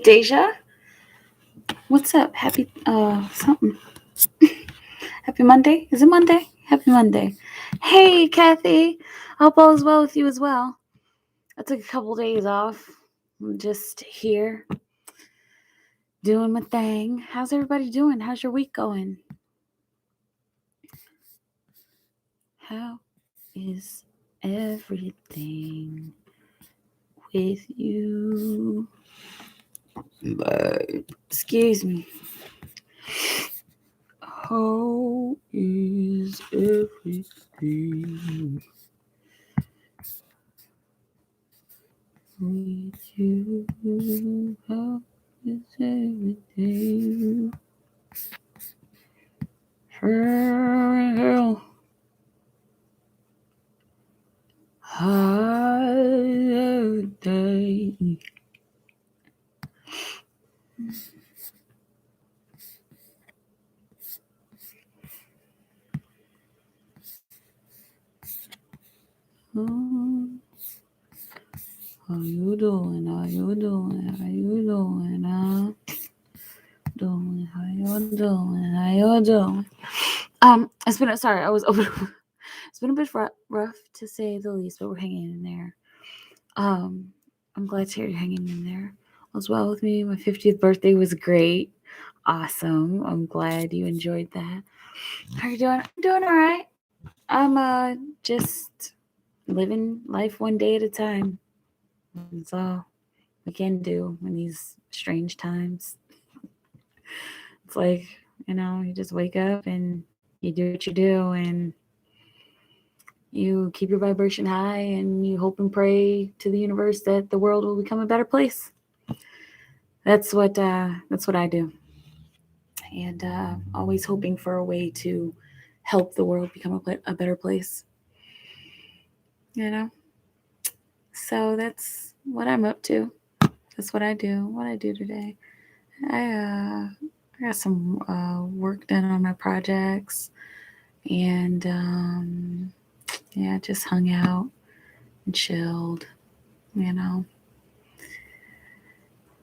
Deja. What's up? Happy something. Happy Monday? Is it Monday? Happy Monday. Hey, Kathy. Hope all is well with you as well. I took a couple days off. I'm just here doing my thing. How's everybody doing? How's your week going? How is everything with you? Excuse me. How is everything with you? How is everything? Hell. Holiday. How you doing? How you doing? How you doing? How you doing? How you doing? It's been sorry. I was over. It's been a bit rough to say the least, but we're hanging in there. I'm glad to hear you're hanging in there. All's well with me. My 50th birthday was great. Awesome. I'm glad you enjoyed that. How are you doing? I'm doing all right. I'm just living life one day at a time. That's all we can do in these strange times. It's like, you just wake up and you do what you do and you keep your vibration high and you hope and pray to the universe that the world will become a better place. That's what I do. And always hoping for a way to help the world become a better place. So that's what I'm up to. That's what I do. What I do today. I got some work done on my projects, and just hung out and chilled.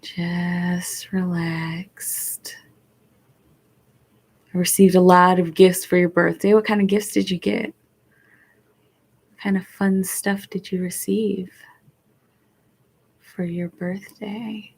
Just relaxed. I received a lot of gifts for your birthday. What kind of gifts did you get? What kind of fun stuff did you receive for your birthday?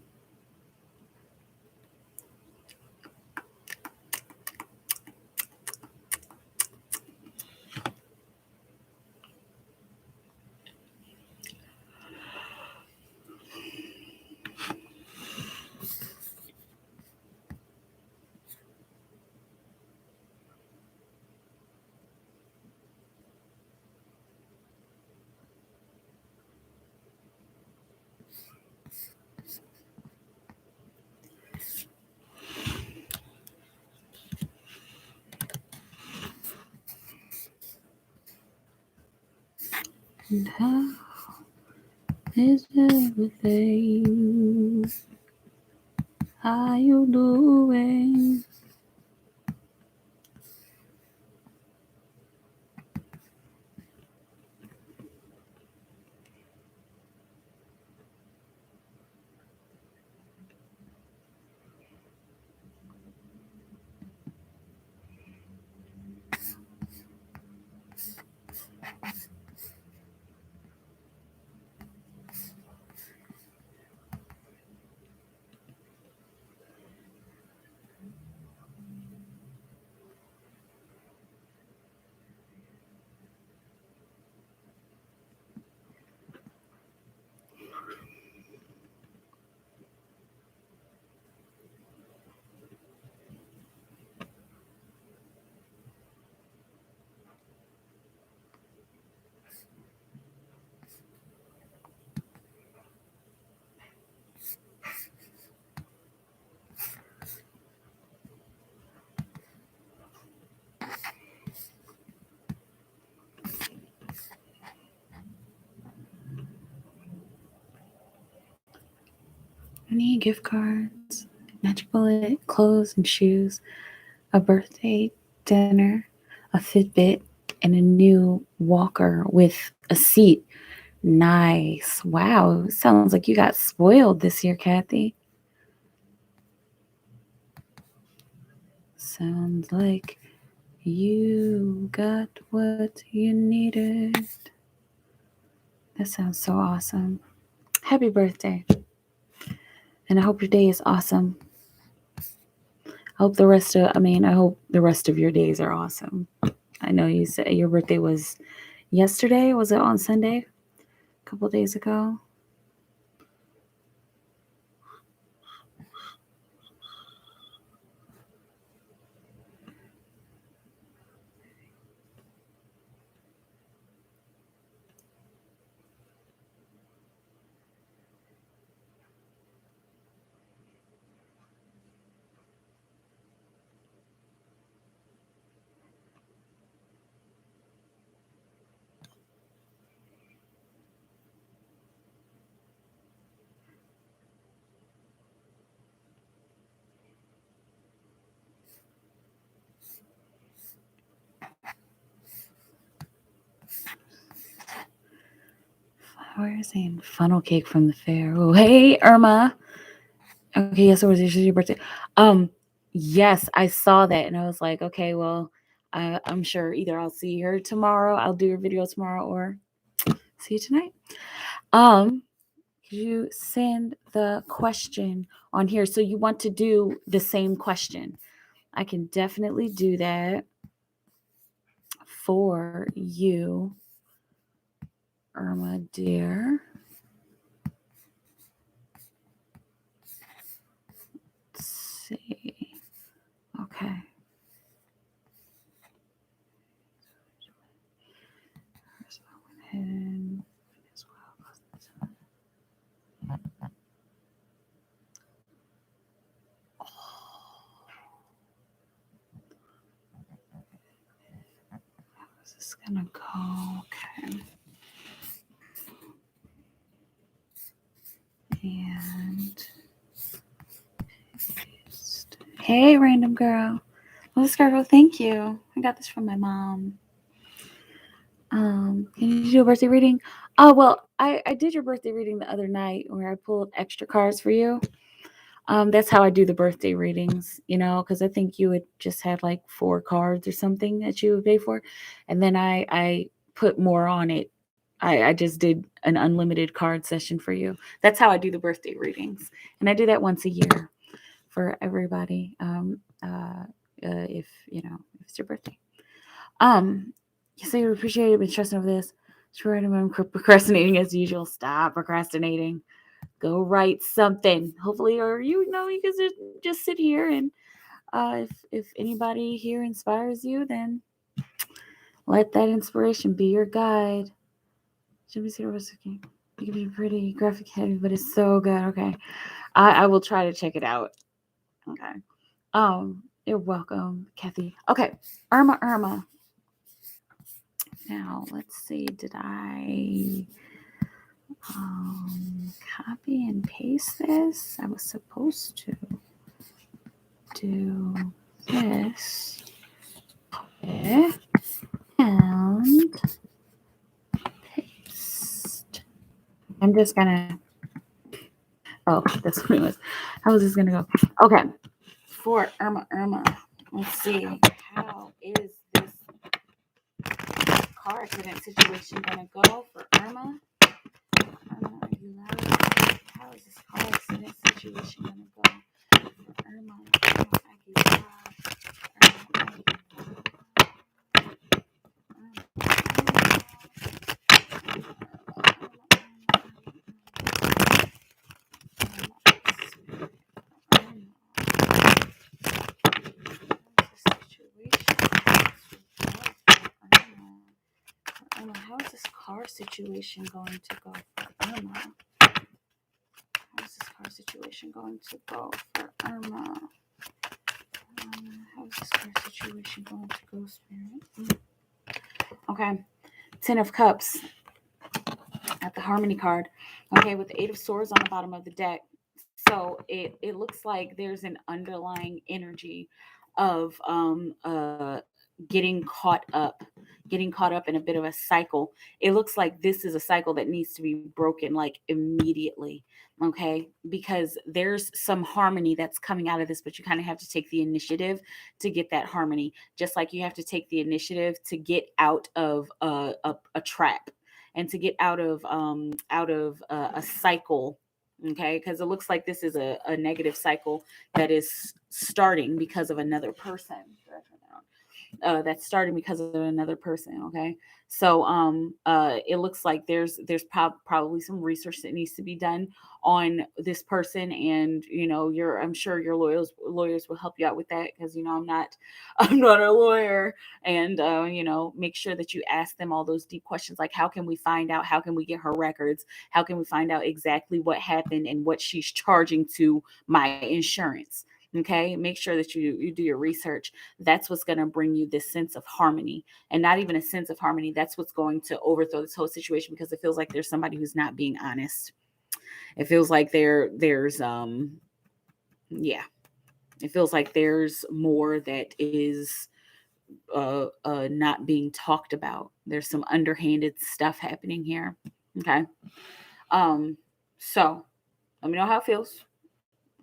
And how is everything? How you doing? Any gift cards, magic bullet, clothes and shoes, a birthday dinner, a Fitbit, and a new walker with a seat. Nice. Wow. Sounds like you got spoiled this year, Kathy. Sounds like you got what you needed. That sounds so awesome. Happy birthday. And I hope your day is awesome. I hope the rest of your days are awesome. I know you said your birthday was yesterday. Was it on Sunday? A couple days ago? Flowers and funnel cake from the fair. Oh, hey, Irma. Okay, yes, it was your birthday. Yes, I saw that and I was like, okay, well, I'm sure either I'll see her tomorrow, I'll do a video tomorrow, or see you tonight. You send the question on here. So you want to do the same question. I can definitely do that for you, Irma dear. Let's see. Okay. How's this gonna go? Okay. And hey, random girl. Well, this girl, thank you. I got this from my mom. Can you do a birthday reading? Oh, well, I did your birthday reading the other night where I pulled extra cards for you. That's how I do the birthday readings, because I think you had just had like 4 cards or something that you would pay for. And then I put more on it. I just did an unlimited card session for you. That's how I do the birthday readings. And I do that once a year for everybody. If it's your birthday. You say you appreciate it, been stressing over this. Sure, I'm procrastinating as usual. Stop procrastinating. Go write something. Hopefully, or you can just sit here and if anybody here inspires you, then let that inspiration be your guide. Jimmy Cedar was okay. It can be pretty graphic heavy, but it's so good. Okay, I will try to check it out. Okay. You're welcome, Kathy. Okay, Irma. Now let's see. Did I copy and paste this? I was supposed to do this. Okay. And paste. I'm just gonna. Oh, that's what it was. How is this gonna go? Okay. For Irma. Let's see. How is this car accident situation gonna go for Irma? Are you loud? How is this car accident situation gonna go for Irma? How is this car situation going to go for Irma? How is this car situation going to go for Irma? How is this car situation going to go, Spirit? Okay. 10 of Cups at the Harmony card. Okay, with the 8 of Swords on the bottom of the deck. So it looks like there's an underlying energy of getting caught up in a bit of a cycle. It looks like this is a cycle that needs to be broken like immediately. Okay, because there's some harmony that's coming out of this, but you kind of have to take the initiative to get that harmony, just like you have to take the initiative to get out of a trap, and to get out of a cycle. Okay, because it looks like this is a negative cycle that is starting because of another person. That's starting because of another person. Okay, so it looks like there's probably some research that needs to be done on this person, and I'm sure your lawyers will help you out with that, because I'm not I'm not a lawyer. And make sure that you ask them all those deep questions, like how can we find out, how can we get her records, how can we find out exactly what happened and what she's charging to my insurance. Okay, make sure that you do your research. That's what's going to bring you this sense of harmony, and not even a sense of harmony. That's what's going to overthrow this whole situation, because it feels like there's somebody who's not being honest. It feels like there's yeah, it feels like there's more that is not being talked about. There's some underhanded stuff happening here. Okay. So let me know how it feels.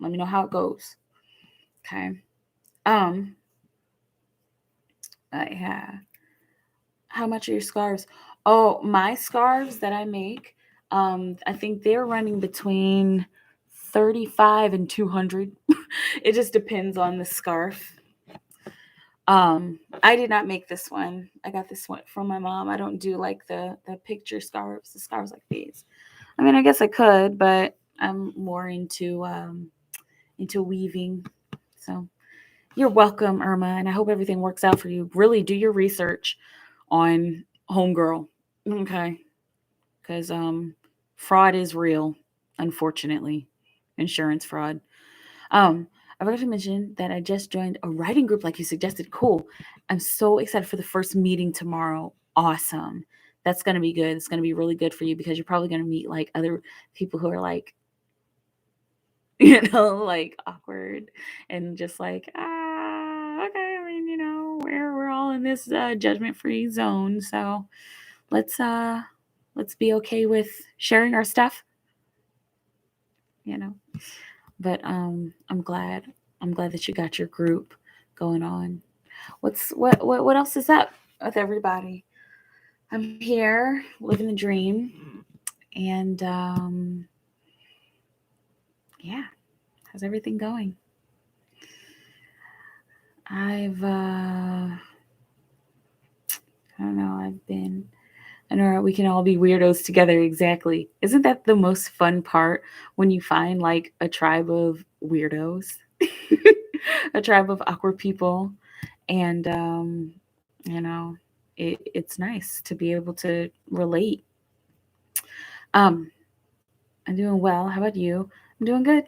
Let me know how it goes. Okay. Yeah. How much are your scarves? Oh, my scarves that I make, I think they're running between 35 and 200. It just depends on the scarf. I did not make this one. I got this one from my mom. I don't do like the picture scarves, the scarves like these. I mean, I guess I could, but I'm more into weaving. So you're welcome, Irma, and I hope everything works out for you. Really do your research on homegirl. Okay. Because fraud is real, unfortunately. Insurance fraud. I forgot to mention that I just joined a writing group like you suggested. Cool. I'm so excited for the first meeting tomorrow. Awesome. That's going to be good. It's going to be really good for you, because you're probably going to meet like other people who are like, like awkward and just like, okay. I mean, we're all in this judgment-free zone. So let's be okay with sharing our stuff, But I'm glad that you got your group going on. What else is up with everybody? I'm here living the dream, and yeah, how's everything going? I don't know. I know we can all be weirdos together. Exactly. Isn't that the most fun part, when you find like a tribe of weirdos, a tribe of awkward people, and it's nice to be able to relate. I'm doing well. How about you? I'm doing good.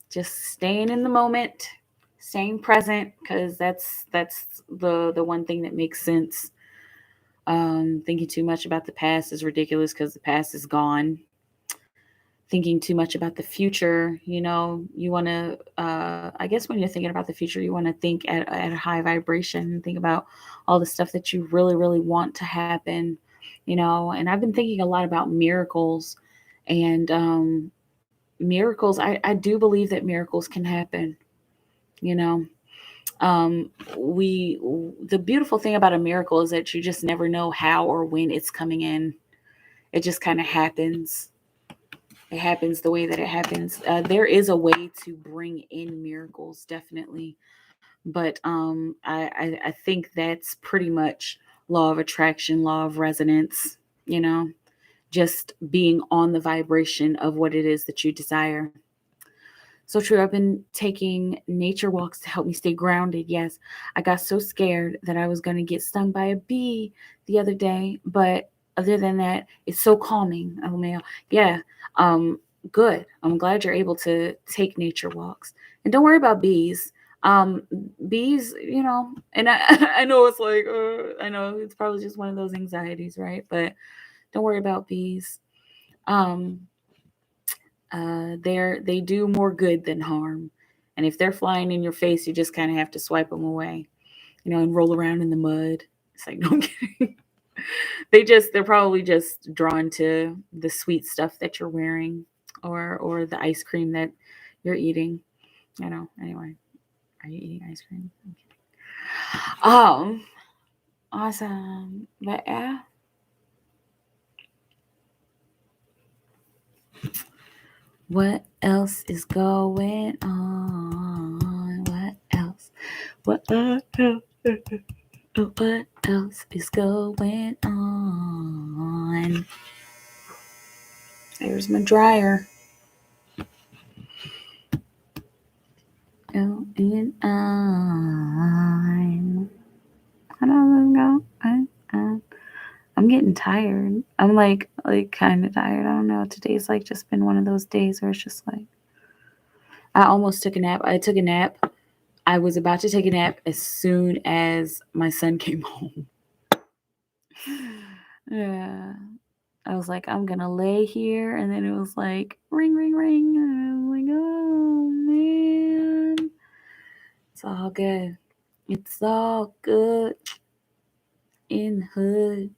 Just staying in the moment, staying present, because that's the one thing that makes sense. Thinking too much about the past is ridiculous, because the past is gone. Thinking too much about the future, you want to, I guess when you're thinking about the future, you want to think at a high vibration, and think about all the stuff that you really, really want to happen, and I've been thinking a lot about miracles, and miracles. I do believe that miracles can happen, you know. The beautiful thing about a miracle is that you just never know how or when it's coming in. It just kind of happens. It happens the way that it happens. There is a way to bring in miracles, definitely, but I think that's pretty much law of attraction, law of resonance. Just being on the vibration of what it is that you desire. So true. I've been taking nature walks to help me stay grounded. Yes, I got so scared that I was going to get stung by a bee the other day, but other than that, it's so calming. Oh man, yeah. Good. I'm glad you're able to take nature walks, and don't worry about bees. Um, bees, and I, I know it's like, I know it's probably just one of those anxieties, right? But don't worry about bees. Um, they do more good than harm, and if they're flying in your face, you just kind of have to swipe them away. and roll around in the mud. It's like, no, I'm kidding. They're probably just drawn to the sweet stuff that you're wearing, or the ice cream that you're eating. Anyway, are you eating ice cream? Awesome. But yeah. What else is going on? What else? What else is going on? There's my dryer. Going on. How does it go? I'm getting tired. I'm like kind of tired. I don't know. Today's like just been one of those days where it's just like I almost took a nap. I took a nap. I was about to take a nap as soon as my son came home. Yeah. I was like, I'm gonna lay here, and then it was like ring, ring, ring. And I was like, oh man. It's all good. It's all good in the hood.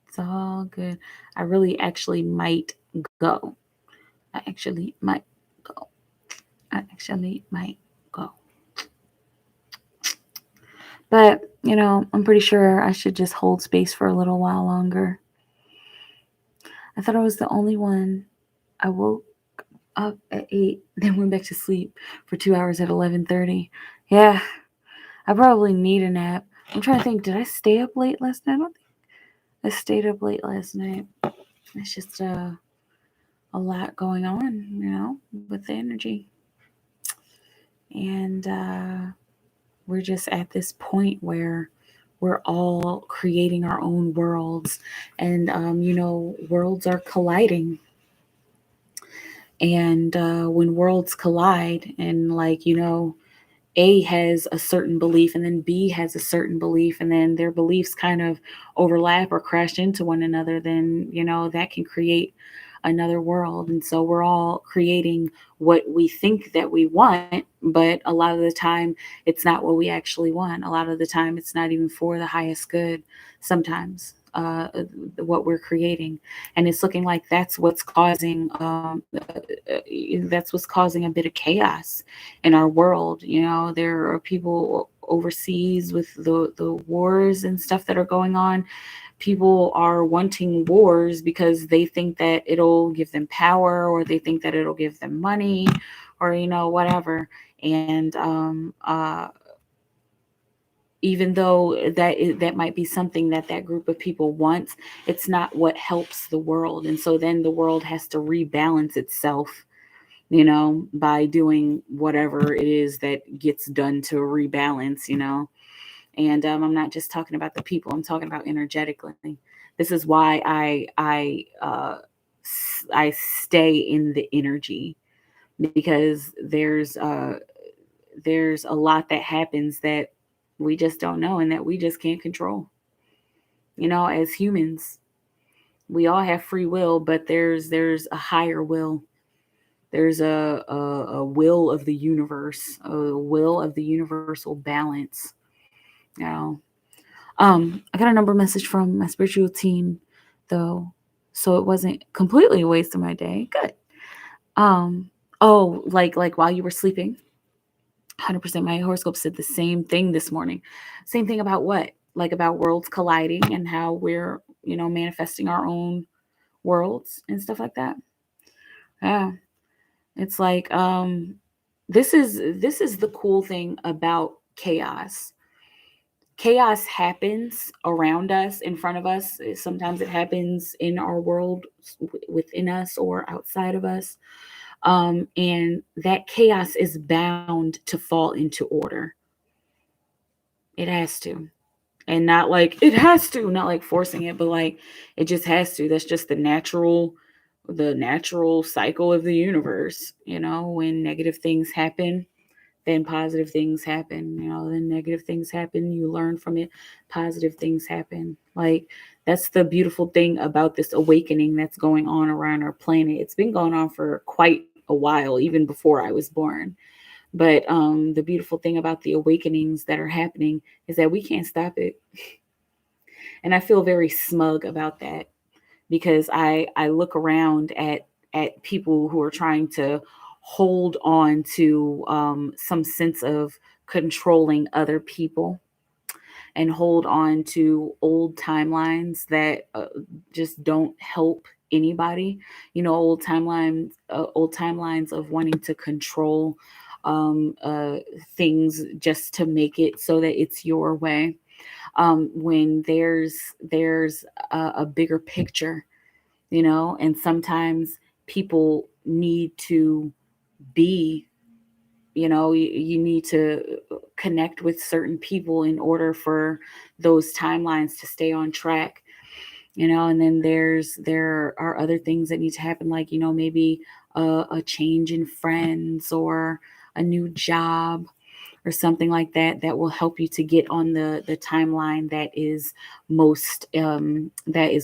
It's all good. I really actually might go. I actually might go. But, I'm pretty sure I should just hold space for a little while longer. I thought I was the only one. I woke up at 8, then went back to sleep for 2 hours at 11:30. Yeah, I probably need a nap. I'm trying to think, did I stay up late last night? I don't think I stayed up late last night. It's just a lot going on, with the energy. And we're just at this point where we're all creating our own worlds. And, worlds are colliding. And when worlds collide and A has a certain belief and then B has a certain belief and then their beliefs kind of overlap or crash into one another, then, that can create another world. And so we're all creating what we think that we want, but a lot of the time it's not what we actually want. A lot of the time it's not even for the highest good sometimes. What we're creating, and it's looking like that's what's causing a bit of chaos in our world. There are people overseas with the wars and stuff that are going on. People are wanting wars because they think that it'll give them power, or they think that it'll give them money, or whatever. And even though that might be something that group of people wants, it's not what helps the world. And so then the world has to rebalance itself, by doing whatever it is that gets done to rebalance. And I'm not just talking about the people, I'm talking about energetically. This is why I stay in the energy, because there's a lot that happens that we just don't know and that we just can't control. As humans, we all have free will, but there's a higher will. There's a will of the universe, a will of the universal balance. I got a number message from my spiritual team, though, so it wasn't completely a waste of my day. Good. Like while you were sleeping, 100%. My horoscope said the same thing this morning. Same thing about what? Like about worlds colliding and how we're, manifesting our own worlds and stuff like that. Yeah. It's like this is the cool thing about chaos. Chaos happens around us, in front of us. Sometimes it happens in our world, within us or outside of us. And that chaos is bound to fall into order. It has to. And not like it has to, not like forcing it, but like it just has to. That's just the natural cycle of the universe. When negative things happen, then positive things happen. Then negative things happen, you learn from it, positive things happen. Like, that's the beautiful thing about this awakening that's going on around our planet. It's been going on for quite a while, even before I was born. But the beautiful thing about the awakenings that are happening is that we can't stop it. And I feel very smug about that, because I look around at people who are trying to hold on to some sense of controlling other people, and hold on to old timelines that just don't help anybody. Old timelines of wanting to control things just to make it so that it's your way. When there's a bigger picture, and sometimes people need to be, you need to connect with certain people in order for those timelines to stay on track. And then there are other things that need to happen, like, maybe a change in friends, or a new job, or something like that, that will help you to get on the timeline that is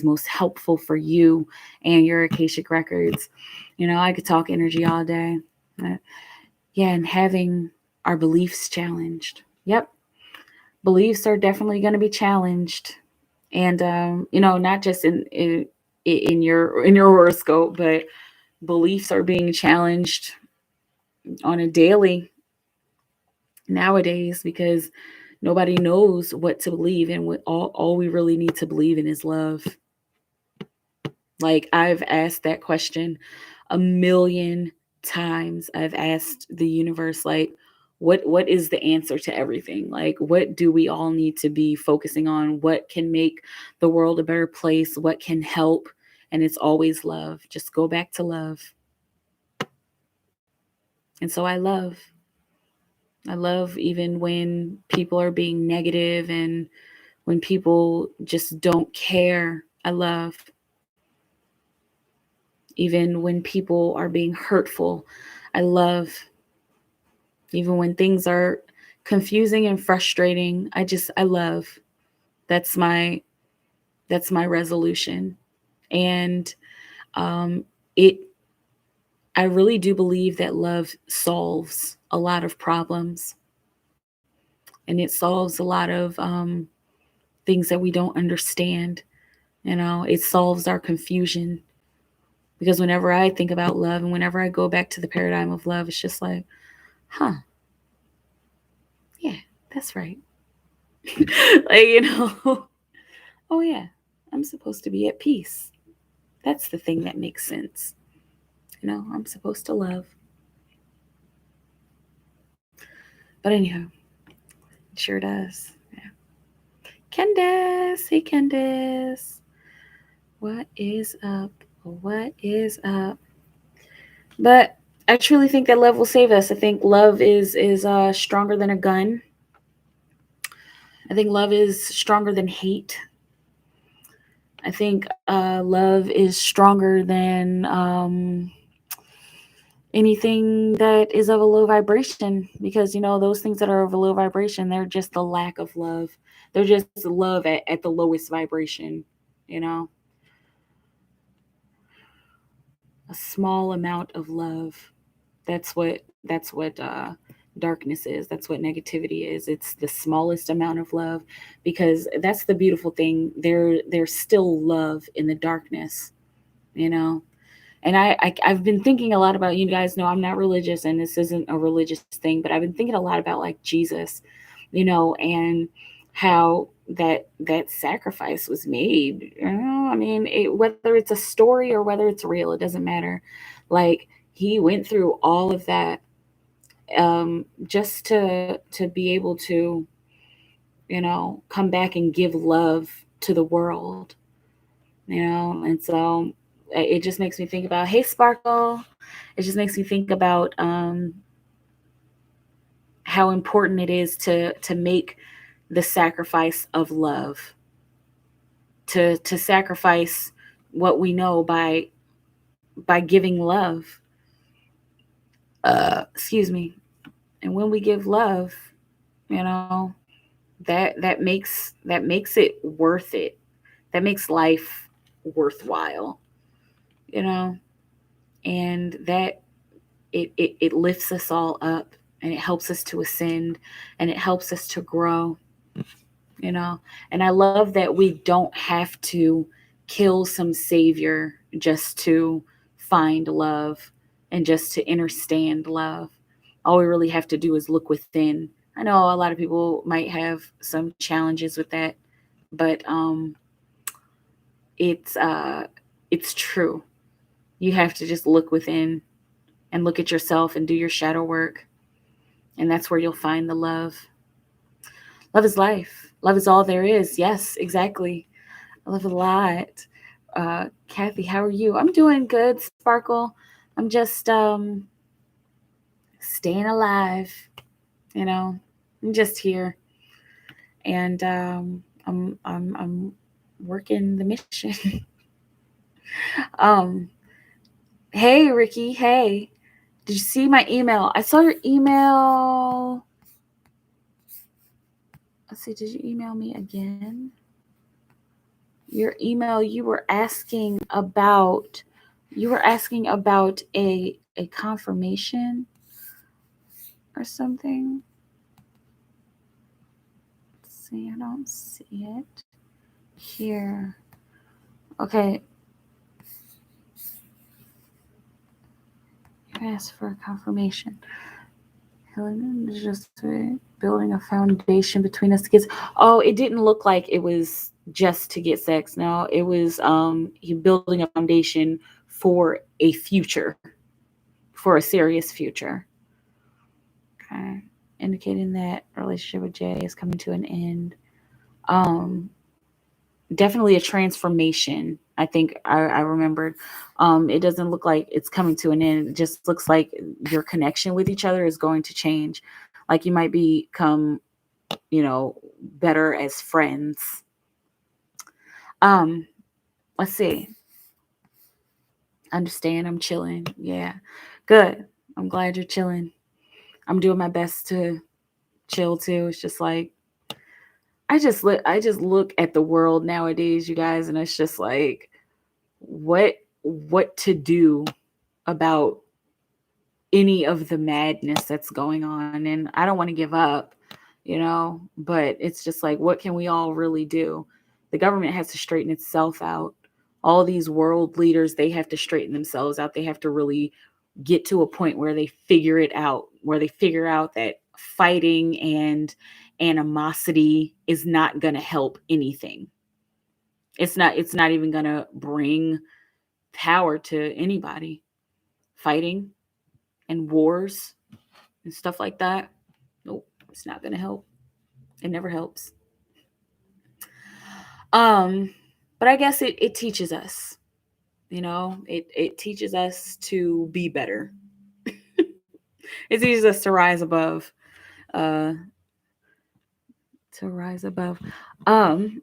most helpful for you and your Akashic records. I could talk energy all day. Yeah, and having our beliefs challenged. Yep, beliefs are definitely going to be challenged, and not just in your horoscope, but beliefs are being challenged on a daily nowadays, because nobody knows what to believe, and all we really need to believe in is love. Like, I've asked that question a million times. I've asked the universe, like, what is the answer to everything? Like, what do we all need to be focusing on? What can make the world a better place? What can help? And it's always love. Just go back to love. And so I love even when people are being negative, and when people just don't care. I love even when people are being hurtful. I love even when things are confusing and frustrating. I love. That's my resolution. And it I really do believe that love solves a lot of problems, and it solves a lot of things that we don't understand. It solves our confusion, because whenever I think about love, and whenever I go back to the paradigm of love, it's just like, huh, yeah, that's right. Like, oh yeah, I'm supposed to be at peace. That's the thing that makes sense. I'm supposed to love. But anyhow, it sure does. Yeah. Candace, hey Candace. What is up? What is up? But I truly think that love will save us. I think love is stronger than a gun. I think love is stronger than hate. I think love is stronger than anything that is of a low vibration, because those things that are of a low vibration, they're just the lack of love. They're just love at the lowest vibration. A small amount of love. That's what darkness is. That's what negativity is. It's the smallest amount of love, because that's the beautiful thing. There's still love in the darkness. And I've been thinking a lot about, you guys know I'm not religious, and this isn't a religious thing, but I've been thinking a lot about, like, Jesus, and how that sacrifice was made. I mean, whether it's a story or whether it's real, it doesn't matter. Like, he went through all of that just to be able to come back and give love to the world. And so it just makes me think about, hey Sparkle, it just makes me think about how important it is to make the sacrifice of love, to sacrifice what we know by giving love. Excuse me. And when we give love, that makes it worth it. That makes life worthwhile. And that it lifts us all up, and it helps us to ascend, and it helps us to grow, And I love that we don't have to kill some savior just to find love and just to understand love. All we really have to do is look within. I know a lot of people might have some challenges with that, but it's true. You have to just look within and look at yourself and do your shadow work, and that's where you'll find the love. Love is life. Love is all there is. Yes, exactly. I love it a lot. Kathy, how are you? I'm doing good, Sparkle. I'm just staying alive. I'm just here, and I'm working the mission. Hey, Ricky. Hey, did you see my email? I saw your email. Let's see. Did you email me again? Your email. You were asking about a confirmation or something. Let's see, I don't see it here. Okay. You asked for a confirmation. Helen is just building a foundation between us kids. Oh, it didn't look like it was just to get sex. No, it was he building a foundation for a future, for a serious future. Okay. Indicating that relationship with Jay is coming to an end. Definitely a transformation. I think I remembered. It doesn't look like it's coming to an end. It just looks like your connection with each other is going to change. Like you might become, better as friends. Let's see. Understand. I'm chilling. Yeah. Good. I'm glad you're chilling. I'm doing my best to chill too. It's just like I just look at the world nowadays, you guys, and it's just like what to do about any of the madness that's going on. And I don't want to give up, but it's just like, what can we all really do? The government has to straighten itself out. All these world leaders, they have to straighten themselves out. They have to really get to a point where they figure it out, where they figure out that fighting and animosity is not going to help anything. It's not even going to bring power to anybody. Fighting and wars and stuff like that. Nope, it's not going to help. It never helps. But I guess it teaches us, it teaches us to be better. It teaches us to rise above,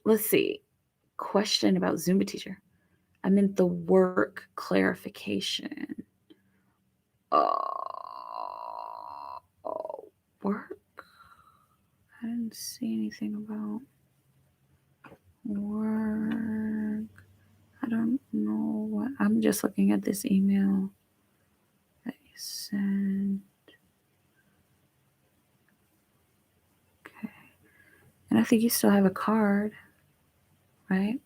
let's see. Question about Zumba teacher. I meant the work clarification. Work? I didn't see anything about work. I don't know what. I'm just looking at this email that you sent. Okay. And I think you still have a card, right?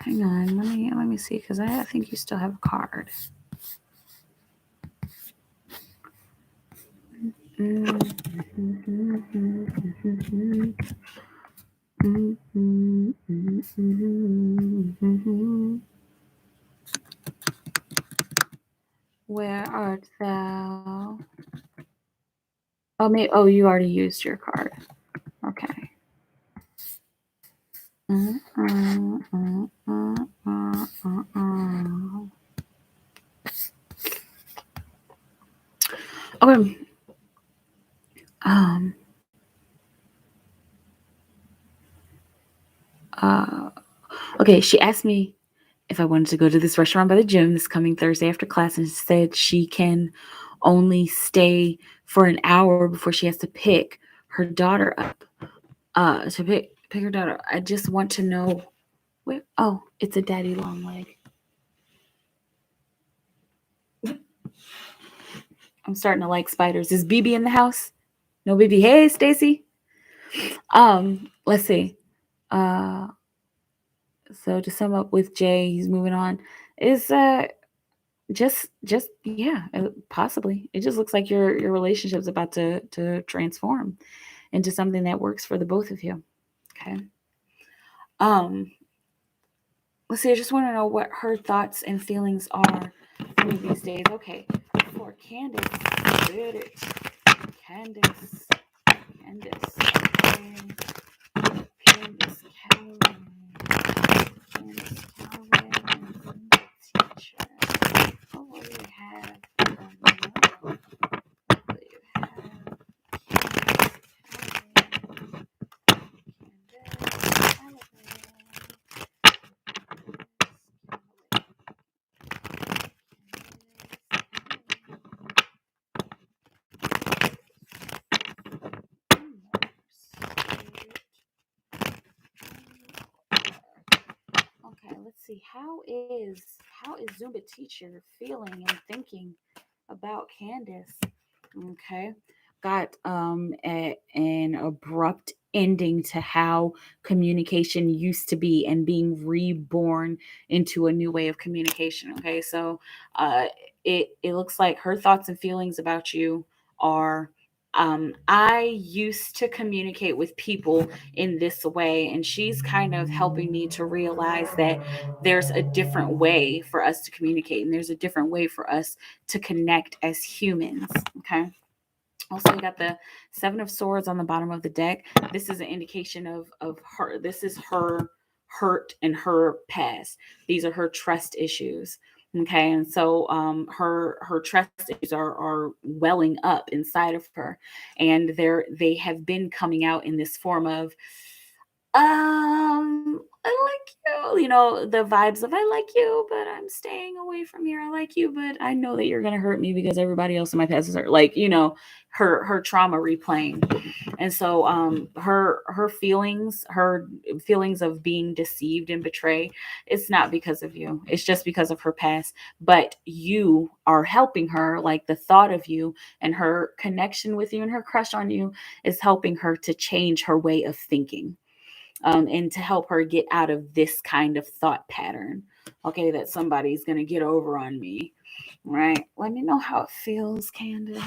Hang on, let me see, because I think you still have a card. Where art thou? Oh, you already used your card. Okay. Okay. Okay, she asked me if I wanted to go to this restaurant by the gym this coming Thursday after class, and said she can only stay for an hour before she has to pick her daughter up. To pick her daughter. I just want to know where. Oh, it's a daddy long leg. I'm starting to like spiders. Is BB in the house? No BB. Hey, Stacy. Let's see. So to sum up with Jay, he's moving on. Is just yeah, possibly. It just looks like your relationship's about to transform into something that works for the both of you. Okay. Let's see. I just want to know what her thoughts and feelings are for me these days. Okay. For Candace, Candace, Candace, Candace Calloway, Candace Calloway, teacher. What will you have? What will you have? Okay, let's see. How is Zumba teacher feeling and thinking about Candace? Okay, got an abrupt ending to how communication used to be and being reborn into a new way of communication. Okay, so it looks like her thoughts and feelings about you are. I used to communicate with people in this way, and she's kind of helping me to realize that there's a different way for us to communicate, and there's a different way for us to connect as humans. Okay. Also, we got the Seven of Swords on the bottom of the deck. This is an indication of her. This is her hurt and her past. These are her trust issues. Okay, and so her trust issues are welling up inside of her, and they have been coming out in this form of I like you, the vibes of I like you, but I'm staying away from here. I like you, but I know that you're gonna hurt me because everybody else in my past is hurt. Like, her trauma replaying. And so her feelings of being deceived and betrayed, it's not because of you. It's just because of her past. But you are helping her, like the thought of you and her connection with you and her crush on you is helping her to change her way of thinking. And to help her get out of this kind of thought pattern. Okay, that somebody's going to get over on me, right? Let me know how it feels, Candace.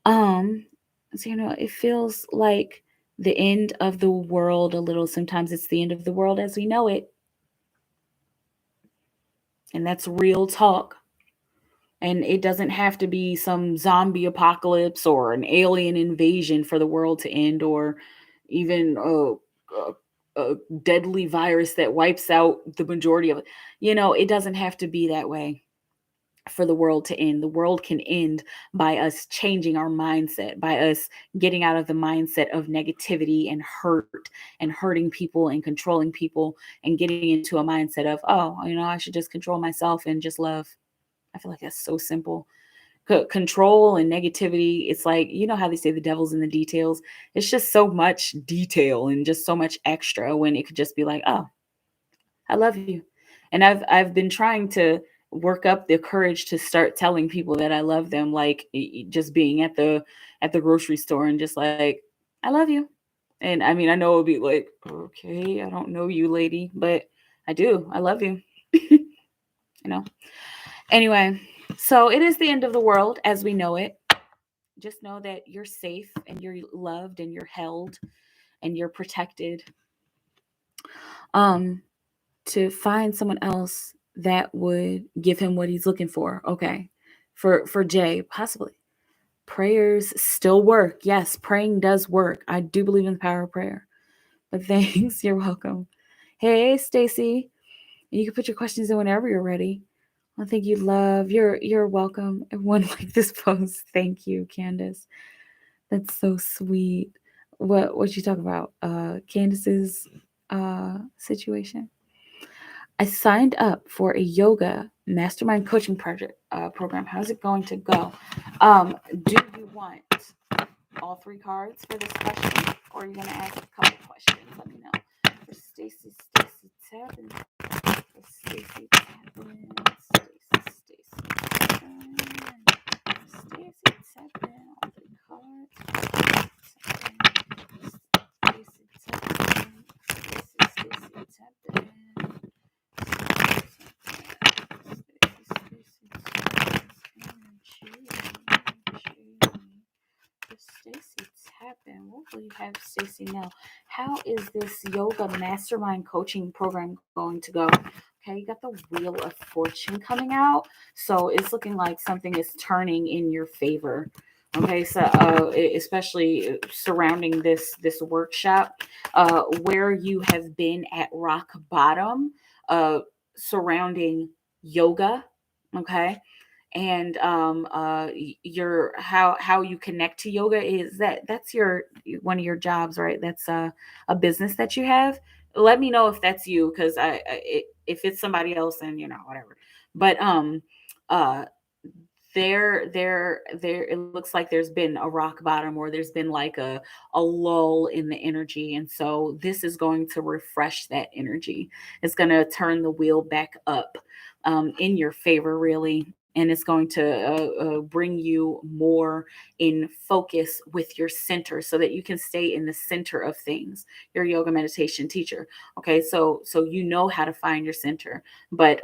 So, it feels like the end of the world a little. Sometimes it's the end of the world as we know it. And that's real talk. And it doesn't have to be some zombie apocalypse or an alien invasion for the world to end, or even a deadly virus that wipes out the majority of it. It doesn't have to be that way for the world to end. The world can end by us changing our mindset, by us getting out of the mindset of negativity and hurt and hurting people and controlling people, and getting into a mindset of, oh, I should just control myself and just love. I feel like that's so simple. Control and negativity, it's like, how they say the devil's in the details. It's just so much detail and just so much extra when it could just be like, oh, I love you. And I've been trying to work up the courage to start telling people that I love them, like just being at the grocery store and just like, I love you. And I mean, I know it would be like, okay, I don't know you, lady, but I do. I love you. Anyway, so it is the end of the world as we know it. Just know that you're safe and you're loved and you're held and you're protected. To find someone else that would give him what he's looking for. Okay. For Jay, possibly. Prayers still work. Yes, praying does work. I do believe in the power of prayer. But thanks. You're welcome. Hey, Stacy. You can put your questions in whenever you're ready. I think you love. You're welcome. Everyone like this post. Thank you, Candace. That's so sweet. What you talk about? Candace's situation. I signed up for a yoga mastermind coaching project program. How's it going to go? Do you want all three cards for this question, or are you going to ask a couple questions? Let me know. For Stacy Tappin. Stacy Tappin. Stacy Tappin. what will you have, Stacy? Now, how is this yoga mastermind coaching program going to go? Okay, you got the Wheel of Fortune coming out, so it's looking like something is turning in your favor. Okay, so especially surrounding this workshop, where you have been at rock bottom, uh, surrounding yoga. Okay, and your how you connect to yoga is that's your one of your jobs, right? That's a business that you have. Let me know if that's you, because if it's somebody else, then whatever. But uh there it looks like there's been a rock bottom, or there's been like a lull in the energy, and so this is going to refresh that energy. It's going to turn the wheel back up, in your favor, really, and it's going to bring you more in focus with your center, so that you can stay in the center of things. Your yoga meditation teacher. Okay, so you know how to find your center. But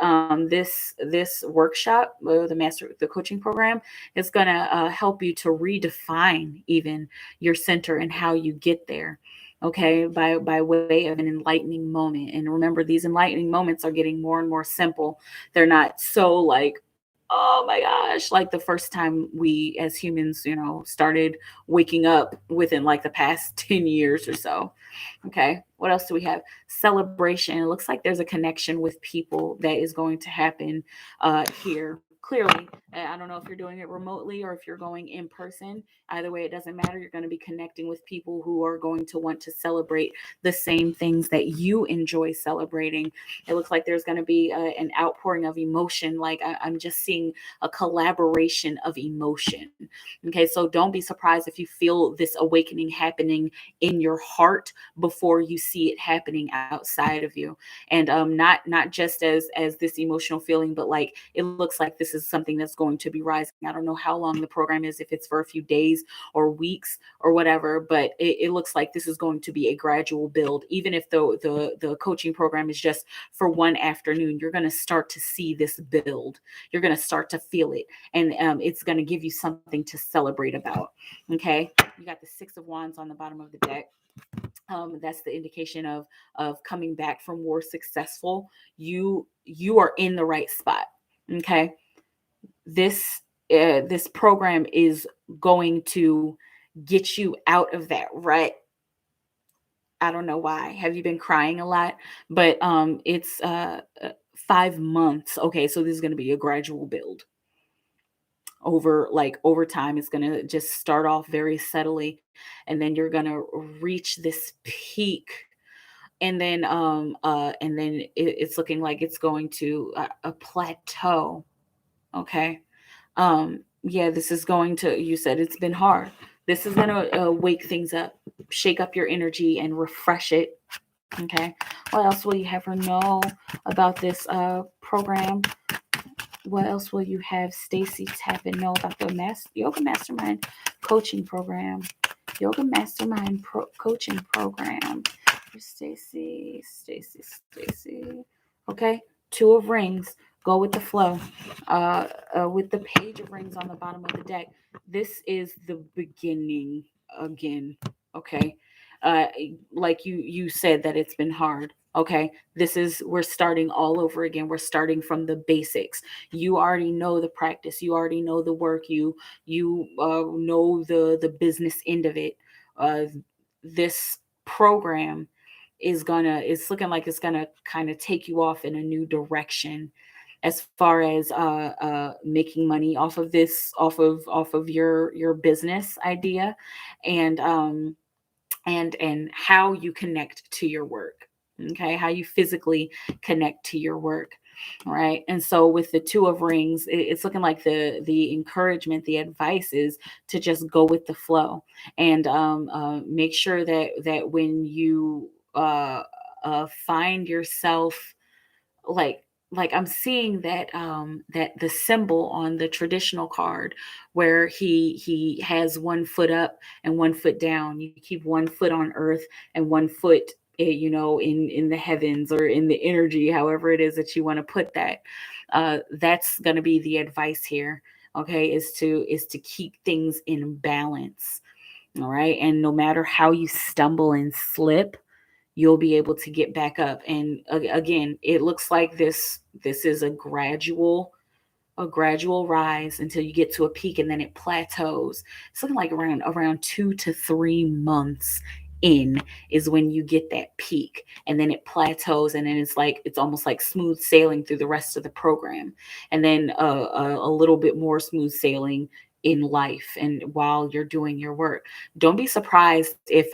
this workshop, the coaching program, is going to help you to redefine even your center and how you get there. Okay, by way of an enlightening moment. And remember, these enlightening moments are getting more and more simple. They're not so like, oh my gosh, like the first time we as humans, started waking up within like the past 10 years or so. Okay, what else do we have? Celebration. It looks like there's a connection with people that is going to happen here. Clearly, I don't know if you're doing it remotely or if you're going in person. Either way, it doesn't matter. You're going to be connecting with people who are going to want to celebrate the same things that you enjoy celebrating. It looks like there's going to be an outpouring of emotion. Like I'm just seeing a collaboration of emotion. Okay, so don't be surprised if you feel this awakening happening in your heart before you see it happening outside of you. And not just as this emotional feeling, but like it looks like this is something that's going to be rising. I don't know how long the program is, if it's for a few days or weeks or whatever, but it looks like this is going to be a gradual build. Even if the coaching program is just for one afternoon, you're going to start to see this build. You're going to start to feel it, and it's going to give you something to celebrate about. Okay, you got the Six of Wands on the bottom of the deck. That's the indication of coming back from more successful. You are in the right spot. Okay, this program is going to get you out of that rut. I don't know why. Have you been crying a lot? But it's 5 months. Okay, so this is going to be a gradual build over time. It's going to just start off very subtly, and then you're going to reach this peak, and then it's looking like it's going to a plateau. Okay, yeah, this is going to, you said it's been hard. This is going to wake things up, shake up your energy and refresh it. Okay, what else will you have her know about this program? What else will you have Stacy tap and know about the yoga mastermind coaching program? Yoga mastermind coaching program. Stacy. Okay, Two of Rings. Go with the flow. With the Page of Rings on the bottom of the deck. This is the beginning again. Okay, uh, like you said that it's been hard. Okay, we're starting all over again. We're starting from the basics. You already know the practice. You already know the work. You know the business end of it. This program it's looking like it's gonna kind of take you off in a new direction, as far as making money off of this, off of your business idea, and and how you connect to your work. Okay, how you physically connect to your work. All right, and so with the Two of Rings, it's looking like the encouragement, the advice is to just go with the flow, and make sure that when you find yourself, like I'm seeing that the symbol on the traditional card, where he has one foot up and one foot down. You keep one foot on earth and one foot, in the heavens, or in the energy, however it is that you want to put that. That's going to be the advice here. Okay, is to keep things in balance. All right. And no matter how you stumble and slip, you'll be able to get back up. And again, it looks like this is a gradual rise until you get to a peak, and then it plateaus. It's looking like around 2 to 3 months in is when you get that peak, and then it plateaus, and then it's almost like smooth sailing through the rest of the program, and then a little bit more smooth sailing in life and while you're doing your work. Don't be surprised if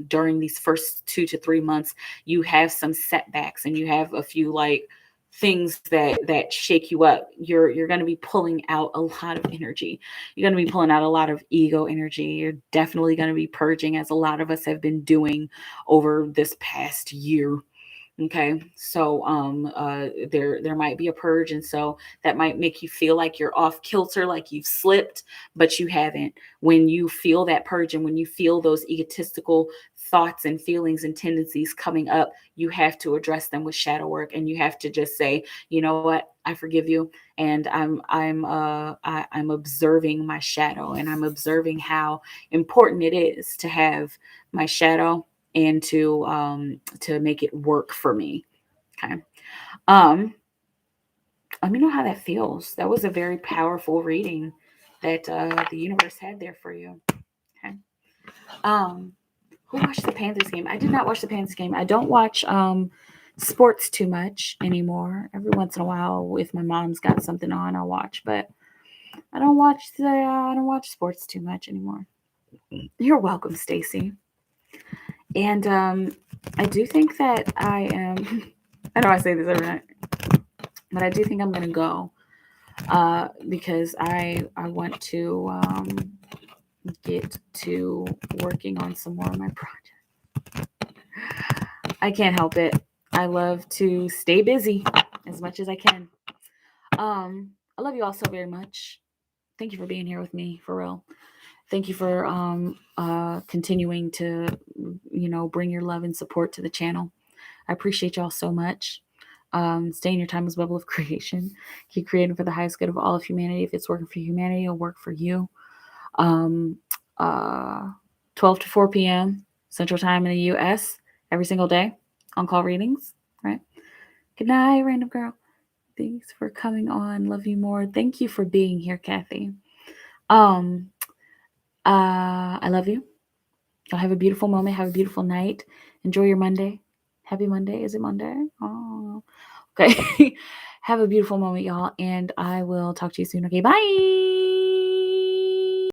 during these first 2 to 3 months you have some setbacks and you have a few like things that shake you up. You're going to be pulling out a lot of energy. You're going to be pulling out a lot of ego energy. You're definitely going to be purging, as a lot of us have been doing over this past year. Okay, so there might be a purge, and so that might make you feel like you're off kilter, like you've slipped, but you haven't. When you feel that purge, and when you feel those egotistical thoughts and feelings and tendencies coming up, you have to address them with shadow work, and you have to just say, you know what, I forgive you, and I'm observing my shadow, and I'm observing how important it is to have my shadow and to make it work for me. Okay. Um Let me know how that feels. That was a very powerful reading that the universe had there for you. Okay. Um who watched the Panthers game? I did not watch the Panthers game. I don't watch sports too much anymore. Every once in a while, if my mom's got something on, I'll watch, but I don't watch sports too much anymore. You're welcome, Stacy. And I do think that I am. I know I say this every night, but I do think I'm gonna go because I want to get to working on some more of my projects. I can't help it. I love to stay busy as much as I can. I love you all so very much. Thank you for being here with me, for real. Thank you for continuing to, bring your love and support to the channel. I appreciate y'all so much. Stay in your timeless bubble of creation. Keep creating for the highest good of all of humanity. If it's working for humanity, it'll work for you. 12 to 4 p.m. Central Time in the U.S. every single day. On-call readings, right? Good night, random girl. Thanks for coming on. Love you more. Thank you for being here, Kathy. I love you. Y'all have a beautiful moment. Have a beautiful night. Enjoy your Monday. Happy Monday. Is it Monday? Oh, okay. Have a beautiful moment, y'all. And I will talk to you soon. Okay, bye.